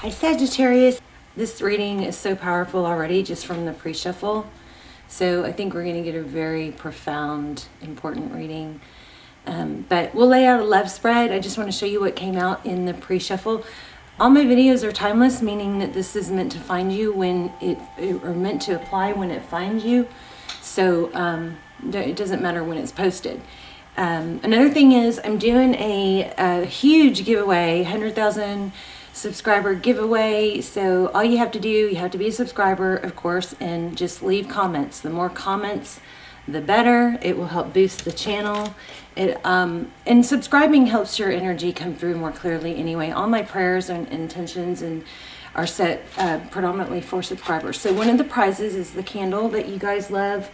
Hi Sagittarius. This reading is so powerful already just from the pre-shuffle. So I think we're going to get a very profound, important reading. But we'll lay out a love spread. I just want to show you what came out in the pre-shuffle. All my videos are timeless, meaning that this is meant to find you when or meant to apply when it finds you. So it doesn't matter when it's posted. Another thing is I'm doing a huge giveaway, 100,000 subscriber giveaway. So all you have to do, you have to be a subscriber, of course, and just leave comments. The more comments, the better. It will help boost the channel. And subscribing helps your energy come through more clearly anyway. All my prayers and intentions are set predominantly for subscribers. So one of the prizes is the candle that you guys love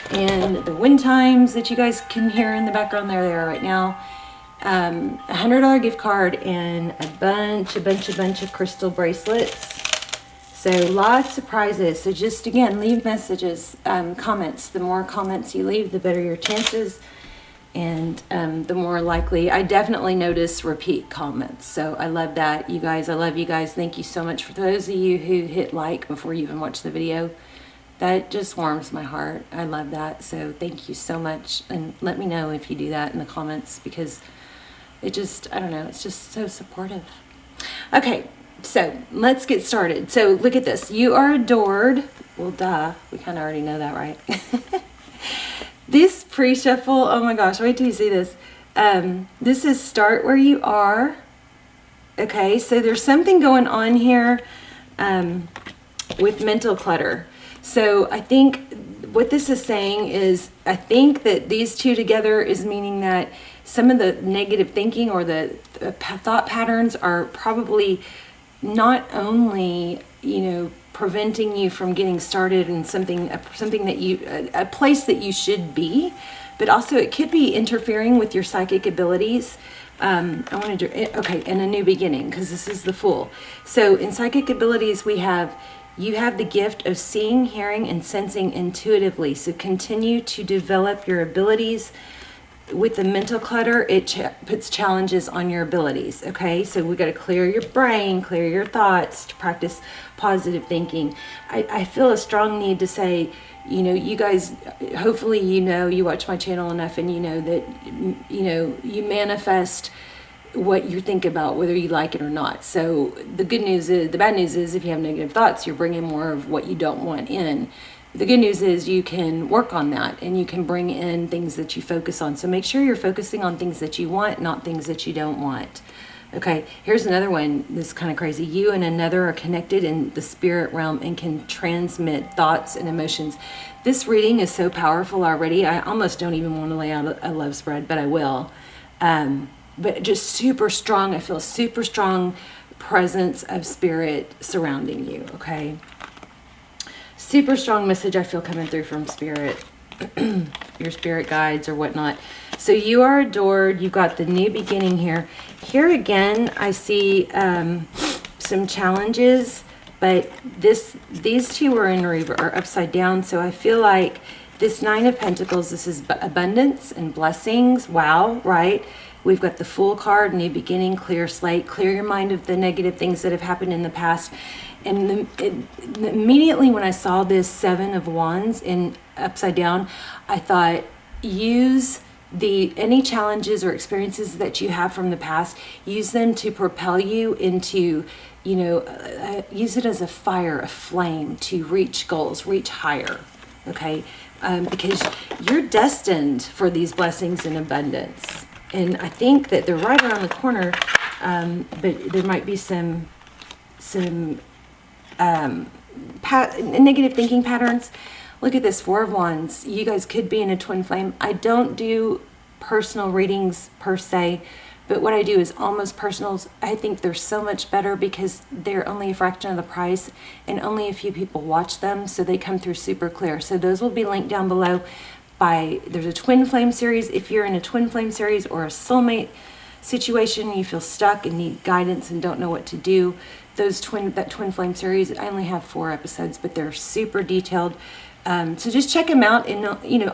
and the wind chimes that you guys can hear in the background. There they are right now. $100 gift card and a bunch of crystal bracelets. So lots of prizes. So just again, leave messages, comments. The more comments you leave, the better your chances, and the more likely. I definitely notice repeat comments. So I love that, you guys. I love you guys. Thank you so much for those of you who hit like before you even watch the video. That just warms my heart. I love that. So thank you so much, and let me know if you do that in the comments, because it just, I don't know, it's just so supportive. Okay, so let's get started. So look at this. You are adored. Well, duh. We kind of already know that, right? This pre-shuffle, oh my gosh, wait till you see this. This is start where you are. Okay, so there's something going on here with mental clutter. So I think what this is saying is, I think that these two together is meaning that some of the negative thinking or the thought patterns are probably not only, preventing you from getting started in something that you, a place that you should be, but also it could be interfering with your psychic abilities. I wanted to, okay, in a new beginning, because this is the Fool. So in psychic abilities, you have the gift of seeing, hearing, and sensing intuitively. So continue to develop your abilities. With the mental clutter, it puts challenges on your abilities, okay? So we got to clear your brain, clear your thoughts, to practice positive thinking. I feel a strong need to say, you guys, hopefully you watch my channel enough and you know that, you manifest what you think about, whether you like it or not. So the bad news is if you have negative thoughts, you're bringing more of what you don't want in. The good news is you can work on that and you can bring in things that you focus on. So make sure you're focusing on things that you want, not things that you don't want. Okay, here's another one. This is kind of crazy. You and another are connected in the spirit realm and can transmit thoughts and emotions. This reading is so powerful already. I almost don't even want to lay out a love spread, but I will. But just super strong. I feel a super strong presence of spirit surrounding you, okay? Super strong message I feel coming through from spirit, your spirit guides or whatnot. So you are adored. You got the new beginning here. Here again, I see some challenges, but these two are are upside down. So I feel like this Nine of Pentacles, this is abundance and blessings. Wow, right? We've got the Fool card, new beginning, clear slate, clear your mind of the negative things that have happened in the past. And immediately when I saw this Seven of Wands in upside down, I thought, use any challenges or experiences that you have from the past, use them to propel you into, use it as a fire, a flame to reach goals, reach higher, okay? Because you're destined for these blessings and abundance. And I think that they're right around the corner, but there might be some negative thinking patterns. Look at this, Four of Wands. You guys could be in a twin flame. I don't do personal readings per se, but what I do is almost personals. I think they're so much better because they're only a fraction of the price and only a few people watch them, so they come through super clear. So those will be linked down below. There's a twin flame series. If you're in a twin flame series or a soulmate situation, you feel stuck and need guidance and don't know what to do, that twin flame series, I only have 4 episodes, but they're super detailed, So just check them out, and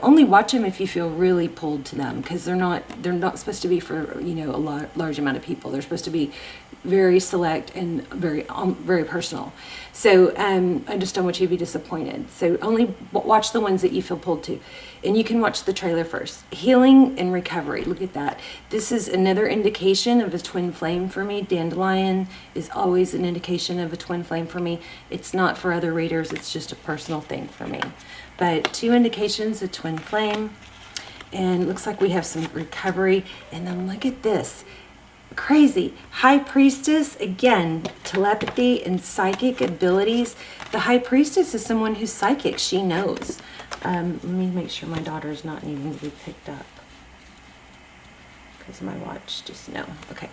only watch them if you feel really pulled to them, because they're not supposed to be for a large amount of people. They're supposed to be very select and very personal. So I just don't want you to be disappointed. So only watch the ones that you feel pulled to, and you can watch the trailer first. Healing and recovery. Look at that. This is another indication of a twin flame for me. Dandelion is always an indication of a twin flame for me. It's not for other readers. It's just a personal thing for me. But 2 indications of twin flame, and it looks like we have some recovery. And then look at this. Crazy. High Priestess, again, telepathy and psychic abilities. The High Priestess is someone who's psychic. She knows. Let me make sure my daughter's not needing to be picked up, because my watch just, no. Okay.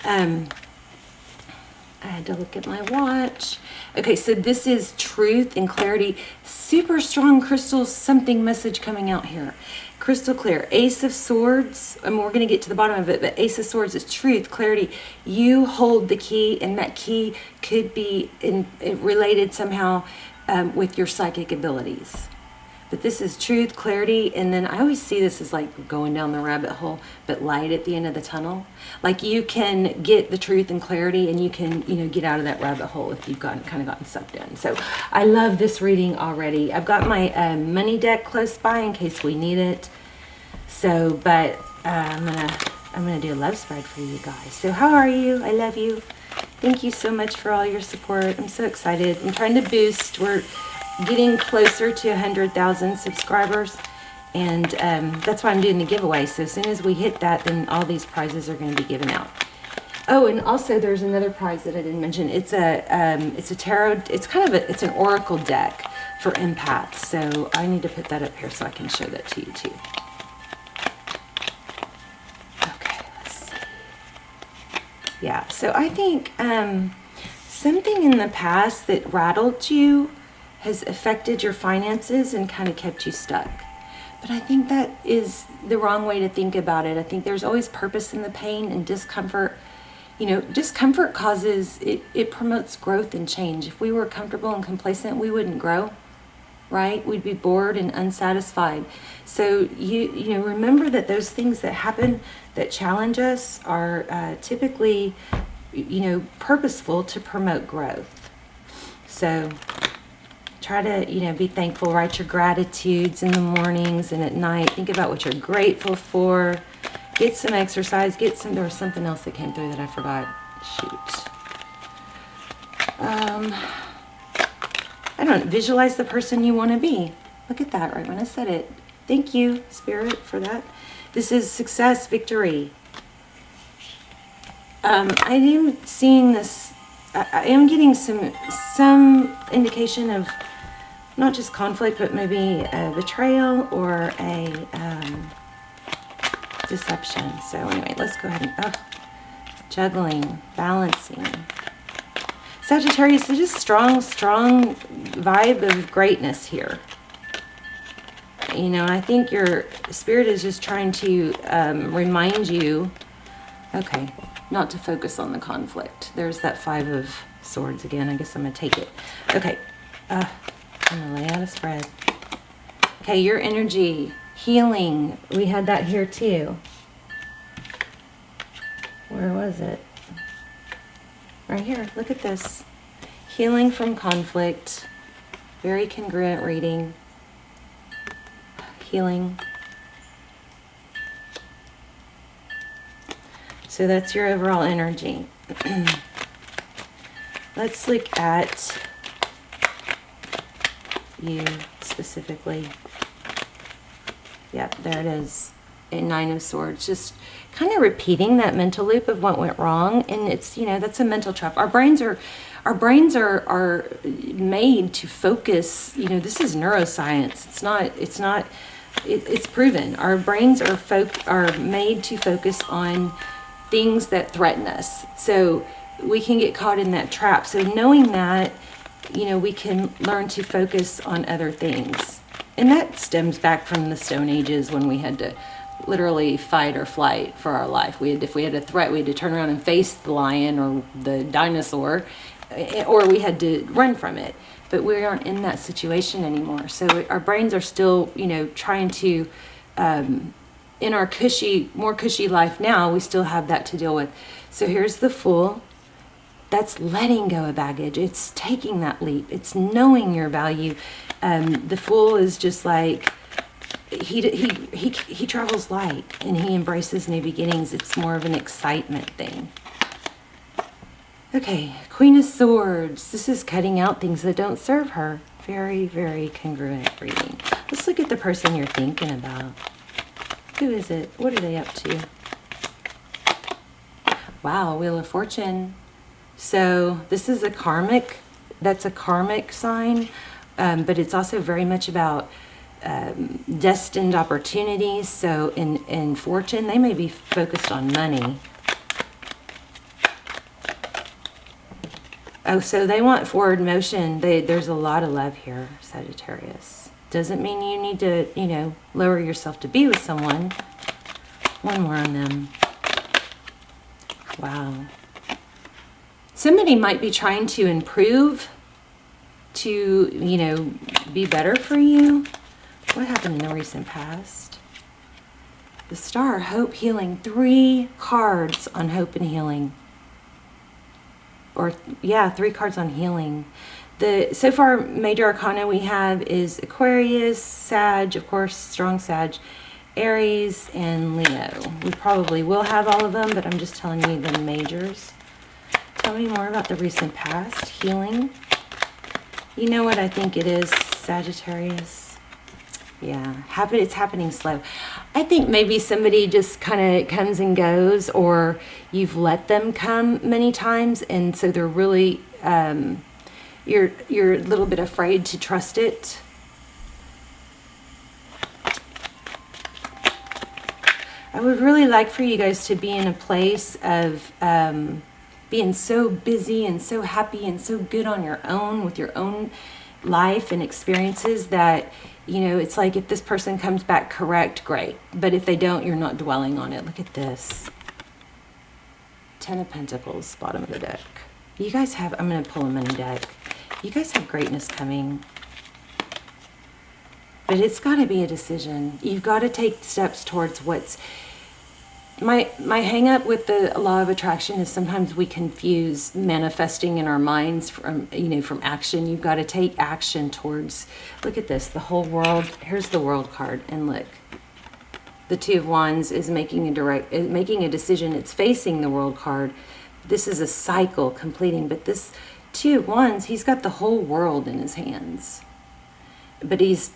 I had to look at my watch. Okay, so this is truth and clarity. Super strong crystals, something message coming out here. Crystal clear. Ace of Swords, and we're going to get to the bottom of it, but Ace of Swords is truth, clarity. You hold the key, and that key could be related somehow with your psychic abilities. But this is truth, clarity, and then I always see this as like going down the rabbit hole, but light at the end of the tunnel. Like you can get the truth and clarity, and you can, get out of that rabbit hole if you've kind of gotten sucked in. So I love this reading already. I've got my money deck close by in case we need it. So, but I'm gonna do a love spread for you guys. So how are you? I love you. Thank you so much for all your support. I'm so excited. I'm trying to boost. We're getting closer to 100,000 subscribers, and that's why I'm doing the giveaway. So as soon as we hit that, then all these prizes are going to be given out. Oh, and also there's another prize that I didn't mention. It's a tarot. It's an oracle deck for empaths. So I need to put that up here so I can show that to you too. Okay, let's see. Yeah. So I think something in the past that rattled you has affected your finances and kind of kept you stuck. But I think that is the wrong way to think about it. I think there's always purpose in the pain and discomfort. Discomfort causes, it promotes growth and change. If we were comfortable and complacent, we wouldn't grow, right? We'd be bored and unsatisfied. So you remember that those things that happen that challenge us are typically, purposeful to promote growth. So try to, be thankful. Write your gratitudes in the mornings and at night. Think about what you're grateful for. Get some exercise. There was something else that came through that I forgot. Shoot. I don't know. Visualize the person you want to be. Look at that right when I said it. Thank you, Spirit, for that. This is success, victory. I am seeing this. I am getting some indication of not just conflict, but maybe a betrayal or a deception. So anyway, let's go ahead and juggling, balancing. Sagittarius, there's just strong vibe of greatness here. I think your spirit is just trying to remind you, okay, not to focus on the conflict. There's that 5 of Swords again. I guess I'm going to take it. Okay. I'm going to lay out a spread. Okay, your energy, healing. We had that here too. Where was it? Right here. Look at this. Healing from conflict. Very congruent reading. Healing. So that's your overall energy. Let's look at you specifically. Yep, there it is. A 9 of Swords. Just kind of repeating that mental loop of what went wrong, and it's that's a mental trap. Our brains are made to focus. This is neuroscience. It's proven. Our brains are made to focus on things that threaten us. So we can get caught in that trap. So knowing that, we can learn to focus on other things. And that stems back from the Stone Ages when we had to literally fight or flight for our life. If we had a threat, we had to turn around and face the lion or the dinosaur. or we had to run from it. But we aren't in that situation anymore. So our brains are still, you know, trying to, in our more cushy life now, we still have that to deal with. So here's the Fool. That's letting go of baggage. It's taking that leap. It's knowing your value. The Fool is just like, he travels light and he embraces new beginnings. It's more of an excitement thing. Okay, Queen of Swords. This is cutting out things that don't serve her. Very, very congruent reading. Let's look at the person you're thinking about. Who is it? What are they up to? Wow, Wheel of Fortune. So this is a karmic, that's a karmic sign, but it's also very much about destined opportunities. So in fortune, they may be focused on money. Oh, so they want forward motion. There's a lot of love here, Sagittarius. Doesn't mean you need to, you know, lower yourself to be with someone. One more on them. Wow. Somebody might be trying to improve, to, you know, be better for you. What happened in the recent past? The Star, Hope, Healing. 3 cards on hope and healing. Or, yeah, 3 cards on healing. So far, major arcana we have is Aquarius, Sag, of course, strong Sag, Aries, and Leo. We probably will have all of them, but I'm just telling you the majors. Tell me more about the recent past. Healing. You know what I think it is, Sagittarius? Yeah, it's happening slow. I think maybe somebody just kind of comes and goes, or you've let them come many times, and so they're really, you're a little bit afraid to trust it. I would really like for you guys to be in a place of being so busy and so happy and so good on your own with your own life and experiences that, you know, it's like if this person comes back correct, great. But if they don't, you're not dwelling on it. Look at this. 10 of Pentacles, bottom of the deck. You guys have, I'm going to pull a mini deck. You guys have greatness coming. But it's got to be a decision. You've got to take steps towards what's... My hang up with the law of attraction is sometimes we confuse manifesting in our minds from, you know, from action. You've got to take action towards, look at this, the whole world. Here's the World card, and look. The 2 of Wands is making a decision. It's facing the World card. This is a cycle completing, but this 2 of Wands, he's got the whole world in his hands. But he's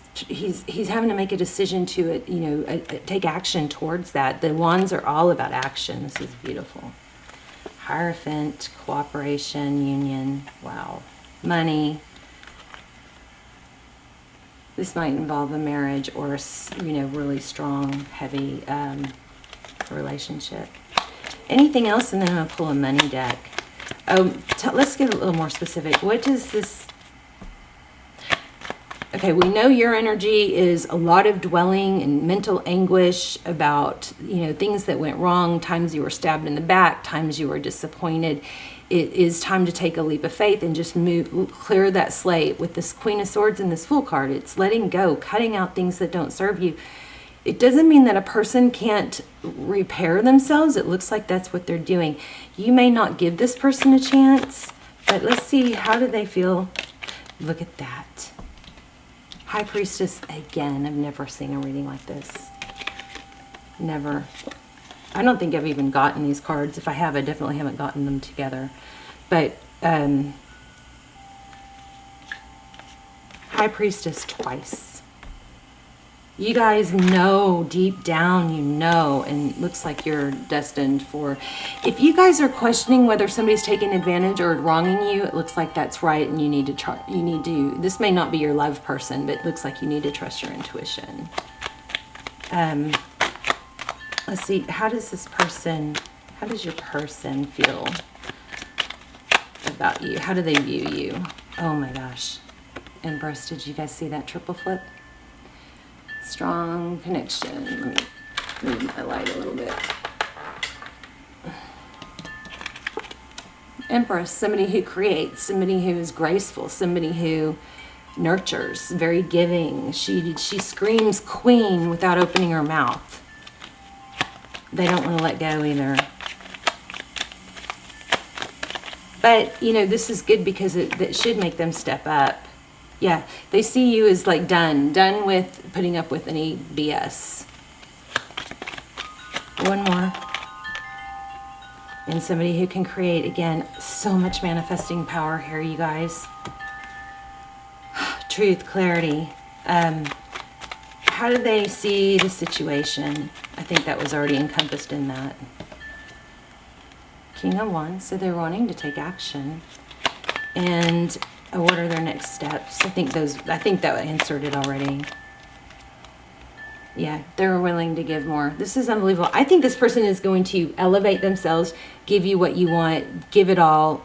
having to make a decision to, you know, take action towards that. The Wands are all about action. This is beautiful. Hierophant, cooperation, union. Wow. Money. This might involve a marriage or, you know, really strong, heavy relationship. Anything else? And then I'm going to pull a money deck. Oh, let's get a little more specific. What does this... Okay, we know your energy is a lot of dwelling and mental anguish about, you know, things that went wrong, times you were stabbed in the back, times you were disappointed. It is time to take a leap of faith and just clear that slate with this Queen of Swords and this Fool card. It's letting go, cutting out things that don't serve you. It doesn't mean that a person can't repair themselves. It looks like that's what they're doing. You may not give this person a chance, but let's see, how do they feel? Look at that. High Priestess again. I've never seen a reading like this. Never. I don't think I've even gotten these cards. If I have, I definitely haven't gotten them together. But High Priestess twice. You guys know deep down, you know, and it looks like you're destined for... If you guys are questioning whether somebody's taking advantage or wronging you, it looks like that's right, and you need to try. You need to... This may not be your love person, but it looks like you need to trust your intuition. Let's see. How does your person feel about you? How do they view you? Oh my gosh. Empress, did you guys see that triple flip? Strong connection. Let me move my light a little bit. Empress, somebody who creates, somebody who is graceful, somebody who nurtures, very giving. She screams queen without opening her mouth. They don't want to let go either. But, you know, this is good because it should make them step up. Yeah, they see you as like done with putting up with any BS. One more. And somebody who can create, again, so much manifesting power here, you guys. Truth, clarity. How do they see the situation? I think that was already encompassed in that. King of Wands, so they're wanting to take action. And what are their next steps? I think that answered it already. Yeah, they're willing to give more. This is unbelievable. I think this person is going to elevate themselves, give you what you want, give it all.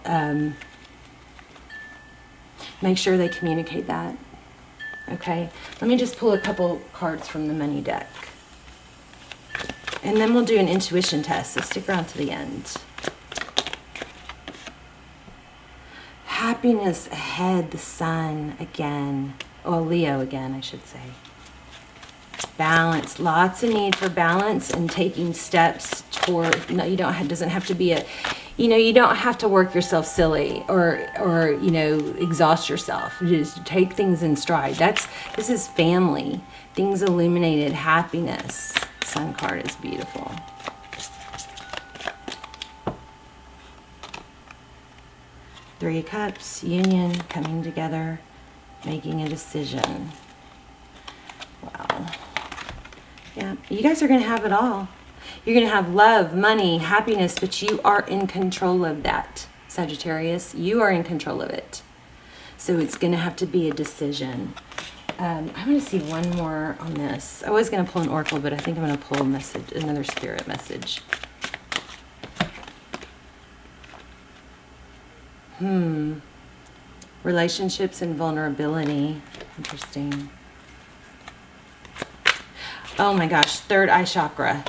Make sure they communicate that. Okay, let me just pull a couple cards from the money deck. And then we'll do an intuition test, so stick around to the end. Happiness ahead, the sun again. Oh, Leo again, I should say. Balance, lots of need for balance and taking steps toward, no, you don't, doesn't have to be a, you know, you don't have to work yourself silly or, you know, exhaust yourself. You just take things in stride. This is family. Things illuminated, happiness. Sun card is beautiful. Three of Cups, union, coming together, making a decision. Wow. Yeah, you guys are going to have it all. You're going to have love, money, happiness, but you are in control of that, Sagittarius. You are in control of it. So it's going to have to be a decision. I'm going to see one more on this. I was going to pull an oracle, but I think I'm going to pull a message, another spirit message. Relationships and vulnerability. Interesting. Oh my gosh, third eye chakra.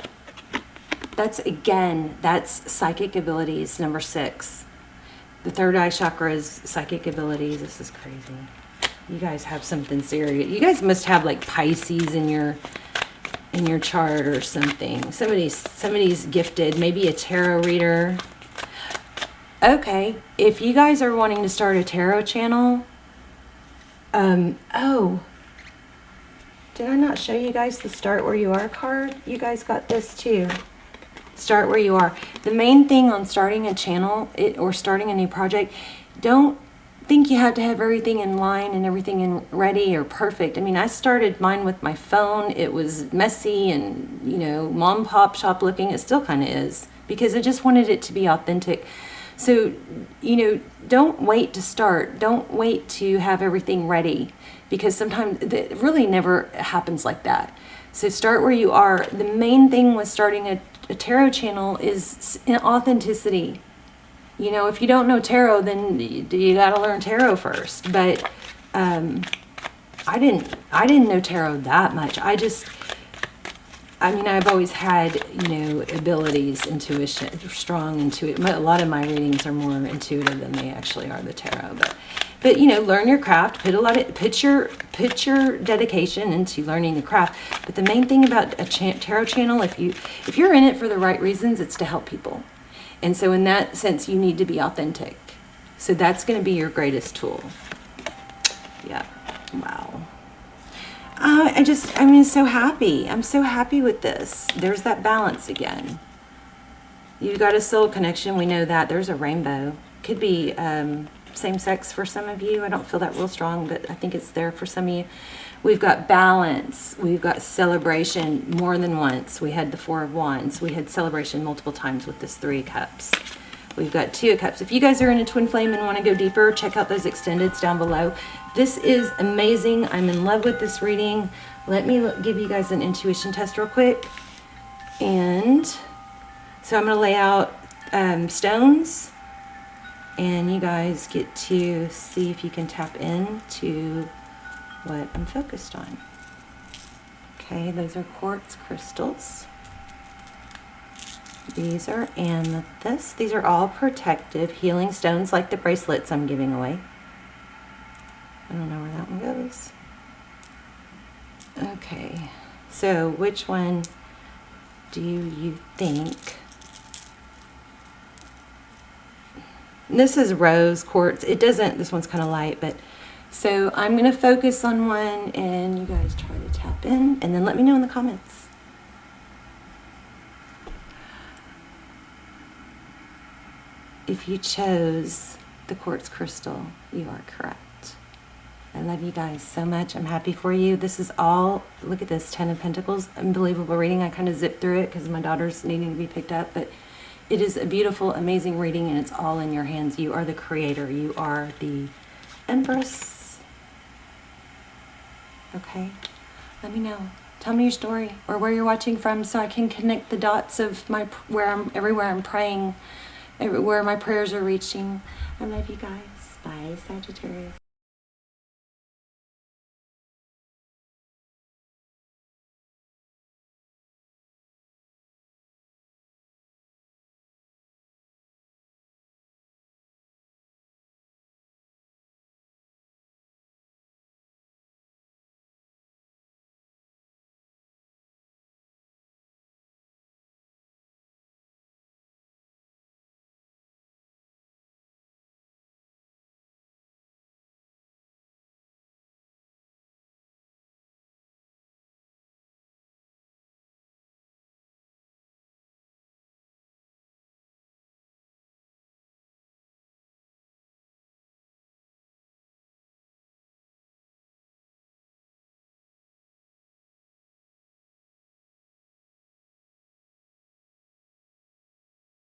That's psychic abilities, number 6. The third eye chakra is psychic abilities. This is crazy. You guys have something serious. You guys must have like Pisces in your chart or something. Somebody's gifted, maybe a tarot reader. Okay, if you guys are wanting to start a tarot channel, oh, did I not show you guys the Start Where You Are card? You guys got this too. Start where you are. The main thing on starting a channel or starting a new project, don't think you have to have everything in line and everything ready or perfect. I mean, I started mine with my phone. It was messy and, you know, mom pop shop looking. It still kind of is because I just wanted it to be authentic. So, you know, don't wait to start. Don't wait to have everything ready because sometimes it really never happens like that. So start where you are. The main thing with starting a tarot channel is authenticity. You know, if you don't know tarot, then you got to learn tarot first. But I didn't know tarot that much. I mean, I've always had, you know, abilities, intuition, strong intuition. A lot of my readings are more intuitive than they actually are the tarot. But you know, learn your craft. Put your dedication into learning the craft. But the main thing about a tarot channel, if you're in it for the right reasons, it's to help people. And so in that sense, you need to be authentic. So that's going to be your greatest tool. Yeah. Wow. I'm so happy. I'm so happy with this. There's that balance again. You've got a soul connection. We know that. There's a rainbow. Could be same sex for some of you. I don't feel that real strong, but I think it's there for some of you. We've got balance. We've got celebration more than once. We had the Four of Wands. We had celebration multiple times with this Three of Cups. We've got Two of Cups. If you guys are in a twin flame and want to go deeper, check out those extendeds down below. This is amazing. I'm in love with this reading. Let me give you guys an intuition test real quick. And so I'm going to lay out stones. And you guys get to see if you can tap into what I'm focused on. Okay, those are quartz crystals. These are amethyst. These are all protective healing stones, like the bracelets I'm giving away. I don't know where that one goes. Okay, so which one do you think? This is rose quartz. It doesn't, this one's kind of light, but so I'm going to focus on one and you guys try to tap in and then let me know in the comments. If you chose the quartz crystal, you are correct. I love you guys so much. I'm happy for you. This is all, look at this, 10 of Pentacles. Unbelievable reading. I kind of zipped through it because my daughter's needing to be picked up, but it is a beautiful, amazing reading and it's all in your hands. You are the creator. You are the Empress. Okay, let me know. Tell me your story or where you're watching from so I can connect the dots of everywhere I'm praying, everywhere my prayers are reaching. I love you guys. Bye, Sagittarius.